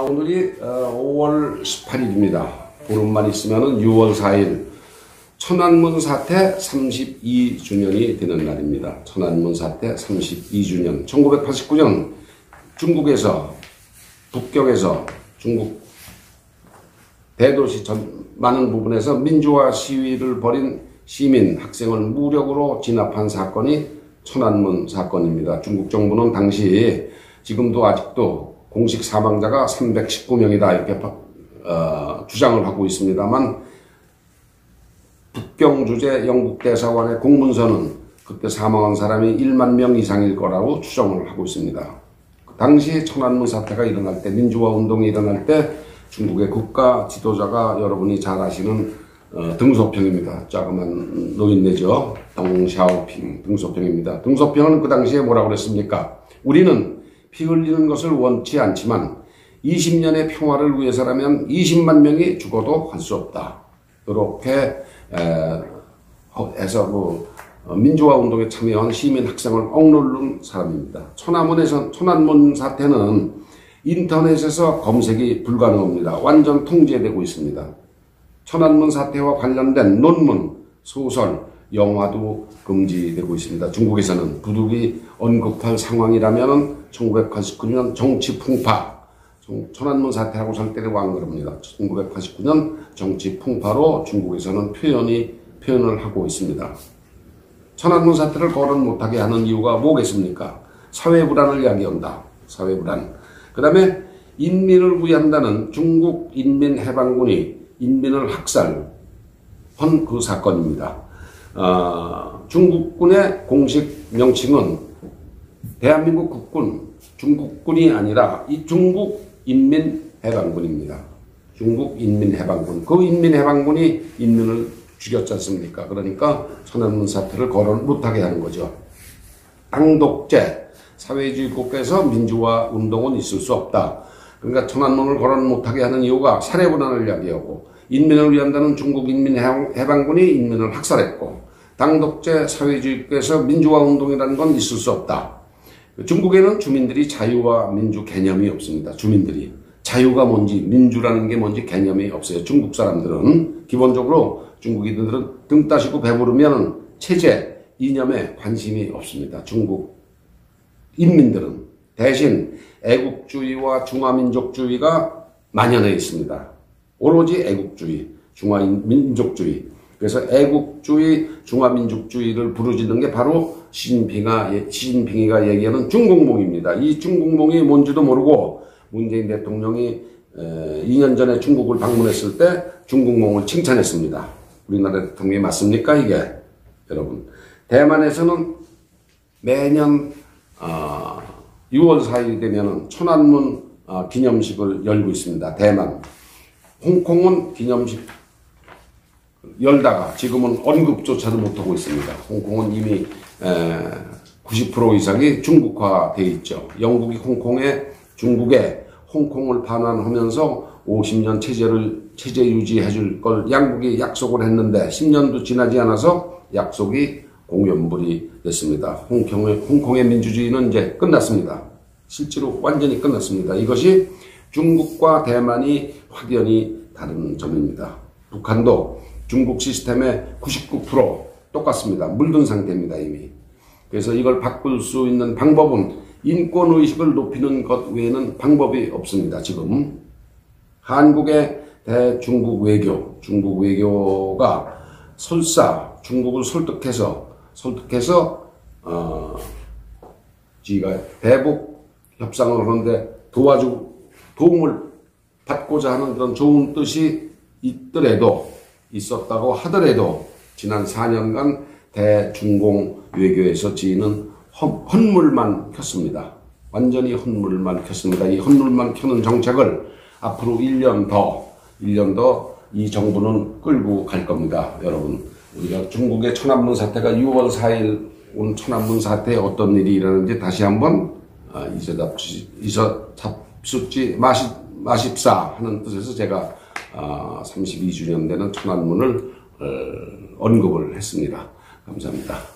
오늘이 5월 18일입니다. 보름만 있으면 6월 4일 천안문 사태 32주년이 되는 날입니다. 천안문 사태 32주년. 1989년 중국에서, 북경에서, 중국 대도시 많은 부분에서 민주화 시위를 벌인 시민, 학생을 무력으로 진압한 사건이 천안문 사건입니다. 중국 정부는 당시, 지금도 아직도 공식 사망자가 319명이다 이렇게 주장을 하고 있습니다만, 북경 주재 영국 대사관의 공문서는 그때 사망한 사람이 1만 명 이상일 거라고 추정을 하고 있습니다. 당시 천안문 사태가 일어날 때, 민주화 운동이 일어날 때 중국의 국가 지도자가 여러분이 잘 아시는 등소평입니다. 자그만 노인네죠. 덩샤오핑 등소평입니다. 등소평은 그 당시에 뭐라고 그랬습니까? 우리는 피 흘리는 것을 원치 않지만 20년의 평화를 위해서라면 20만 명이 죽어도 할 수 없다. 이렇게 해서 민주화 운동에 참여한 시민 학생을 억누른 사람입니다. 천안문 사태는 인터넷에서 검색이 불가능합니다. 완전 통제되고 있습니다. 천안문 사태와 관련된 논문, 소설, 영화도 금지되고 있습니다. 중국에서는 부득이 언급할 상황이라면 1989년 정치 풍파, 천안문 사태라고 절대로 안 그럽니다. 1989년 정치 풍파로 중국에서는 표현을 하고 있습니다. 천안문 사태를 거론 못하게 하는 이유가 뭐겠습니까? 사회불안을 야기한다. 사회불안. 그 다음에 인민을 위한다는 중국 인민해방군이 인민을 학살한 그 사건입니다. 중국군의 공식 명칭은 대한민국 국군, 중국군이 아니라 이 중국인민해방군입니다. 중국인민해방군. 그 인민해방군이 인민을 죽였지 않습니까? 그러니까 천안문 사태를 거론 못하게 하는 거죠. 당독제, 사회주의 국가에서 민주화 운동은 있을 수 없다. 그러니까 천안문을 거론 못하게 하는 이유가 사례분란을 야기하고, 인민을 위한다는 중국 인민해방군이 인민을 학살했고, 당독제 사회주의 국가에서 민주화 운동이라는 건 있을 수 없다. 중국에는 주민들이 자유와 민주 개념이 없습니다. 주민들이. 자유가 뭔지, 민주라는 게 뭔지 개념이 없어요. 중국 사람들은. 기본적으로 중국인들은 등 따시고 배부르면 체제, 이념에 관심이 없습니다. 중국 인민들은. 대신 애국주의와 중화민족주의가 만연해 있습니다. 오로지 애국주의, 중화민족주의. 그래서 애국주의, 중화민족주의를 부르짖는 게 바로 시진핑이가 얘기하는 중국몽입니다. 이 중국몽이 뭔지도 모르고 문재인 대통령이 2년 전에 중국을 방문했을 때 중국몽을 칭찬했습니다. 우리나라 대통령이 맞습니까 이게? 여러분, 대만에서는 매년 6월 4일이 되면 천안문 기념식을 열고 있습니다. 대만. 홍콩은 기념식 열다가 지금은 언급조차도 못하고 있습니다. 홍콩은 이미 90% 이상이 중국화되어 있죠. 영국이 중국에 홍콩을 반환하면서 50년 체제 유지해 줄 걸 양국이 약속을 했는데 10년도 지나지 않아서 약속이 공연불이 됐습니다. 홍콩의 민주주의는 이제 끝났습니다. 실제로 완전히 끝났습니다. 이것이 중국과 대만이 확연히 다른 점입니다. 북한도 중국 시스템의 99% 똑같습니다. 물든 상태입니다, 이미. 그래서 이걸 바꿀 수 있는 방법은 인권의식을 높이는 것 외에는 방법이 없습니다, 지금. 한국의 대중국 외교, 중국 외교가 설사 중국을 설득해서 지가 대북 협상을 하는데 도움을 받고자 하는 그런 좋은 뜻이 있었다고 하더라도 지난 4년간 대중공 외교에서 지인은 헛물만 켰습니다. 완전히 헛물만 켰습니다. 이 헛물만 켜는 정책을 앞으로 1년 더 이 정부는 끌고 갈 겁니다. 여러분, 우리가 중국의 천안문 사태가 6월 4일 온 천안문 사태에 어떤 일이 일어나는지 다시 한번 잊어잡숫지 마십사 하는 뜻에서 제가 32주년 되는 천안문을 언급을 했습니다. 감사합니다.